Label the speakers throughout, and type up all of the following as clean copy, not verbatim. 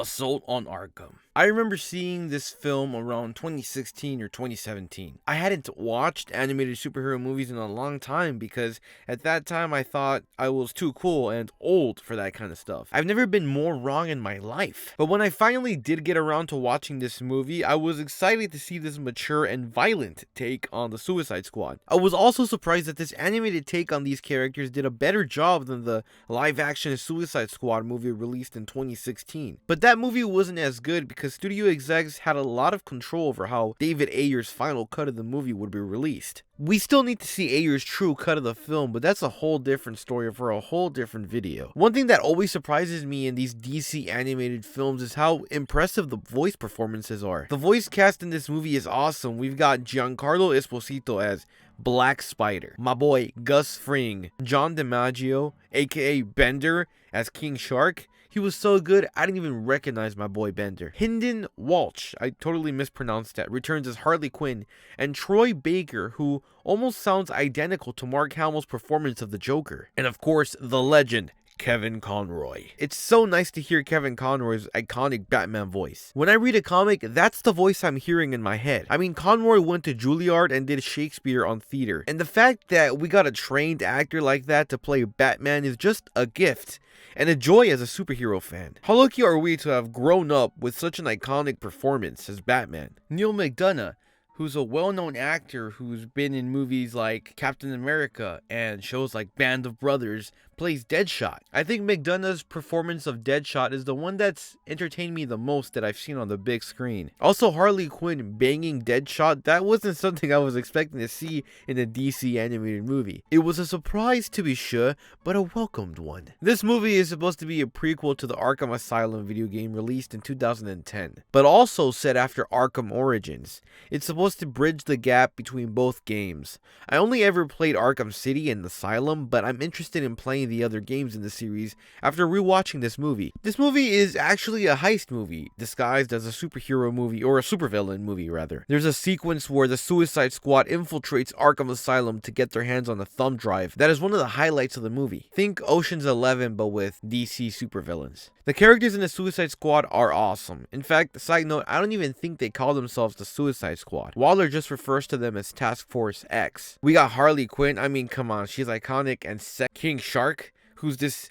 Speaker 1: Assault on Arkham. I remember seeing this film around 2016 or 2017. I hadn't watched animated superhero movies in a long time because at that time I thought I was too cool and old for that kind of stuff. I've never been more wrong in my life. But when I finally did get around to watching this movie, I was excited to see this mature and violent take on the Suicide Squad. I was also surprised that this animated take on these characters did a better job than the live-action Suicide Squad movie released in 2016. But that movie wasn't as good because studio execs had a lot of control over how David Ayer's final cut of the movie would be released. We still need to see Ayer's true cut of the film, but that's a whole different story for a whole different video. One thing that always surprises me in these DC animated films is how impressive the voice performances are. The voice cast in this movie is awesome. We've got Giancarlo Esposito as Black Spider, my boy Gus Fring, John DiMaggio, aka Bender, as King Shark. He was so good, I didn't even recognize my boy Bender. Hynden Walsh, I totally mispronounced that, returns as Harley Quinn, and Troy Baker, who almost sounds identical to Mark Hamill's performance of the Joker. And of course, the legend, Kevin Conroy. It's so nice to hear Kevin Conroy's iconic Batman voice. When I read a comic, that's the voice I'm hearing in my head. I mean, Conroy went to Juilliard and did Shakespeare on theater, and the fact that we got a trained actor like that to play Batman is just a gift and a joy as a superhero fan. How lucky are we to have grown up with such an iconic performance as Batman? Neil McDonough, who's a well-known actor who's been in movies like Captain America and shows like Band of Brothers, plays Deadshot. I think McDonough's performance of Deadshot is the one that's entertained me the most that I've seen on the big screen. Also, Harley Quinn banging Deadshot, that wasn't something I was expecting to see in a DC animated movie. It was a surprise to be sure, but a welcomed one. This movie is supposed to be a prequel to the Arkham Asylum video game released in 2010, but also set after Arkham Origins. It's supposed to bridge the gap between both games. I only ever played Arkham City and Asylum, but I'm interested in playing the other games in the series after rewatching this movie. This movie is actually a heist movie disguised as a superhero movie, or a supervillain movie rather. There's a sequence where the Suicide Squad infiltrates Arkham Asylum to get their hands on a thumb drive. That is one of the highlights of the movie. Think Ocean's 11 but with DC supervillains. The characters in the Suicide Squad are awesome. In fact, side note, I don't even think they call themselves the Suicide Squad. Waller just refers to them as Task Force X. We got Harley Quinn, I mean come on, she's iconic and King Shark, who's this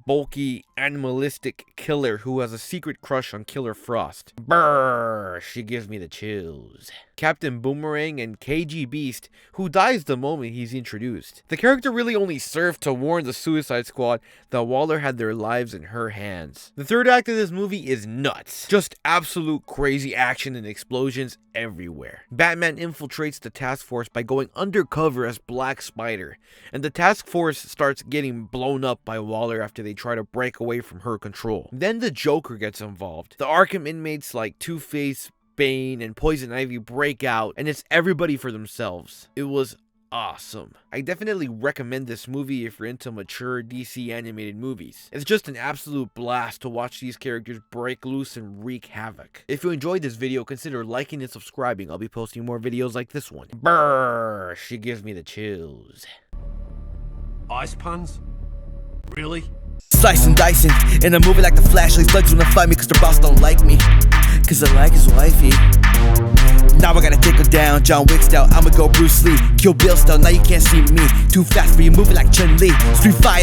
Speaker 1: bulky, animalistic killer who has a secret crush on Killer Frost. Brrr, she gives me the chills. Captain Boomerang and KG Beast, who dies the moment he's introduced. The character really only served to warn the Suicide Squad that Waller had their lives in her hands. The third act of this movie is nuts. Just absolute crazy action and explosions everywhere. Batman infiltrates the task force by going undercover as Black Spider, and the task force starts getting blown up by Waller after they try to break away from her control. Then the Joker gets involved. The Arkham inmates like Two-Face, Bane, and Poison Ivy break out, and it's everybody for themselves. It was awesome. I definitely recommend this movie if you're into mature DC animated movies. It's just an absolute blast to watch these characters break loose and wreak havoc. If you enjoyed this video, consider liking and subscribing. I'll be posting more videos like this one. Brrr, she gives me the chills.
Speaker 2: Ice puns? Really?
Speaker 3: Slicing, dicing, in a movie like The Flash. These thugs wanna fight me cause their boss don't like me, cause I like his wifey. Now I gotta take her down, John Wick style. I'ma go Bruce Lee, Kill Bill style. Now you can't see me, too fast for you, moving like Chun-Li. Street Fighter.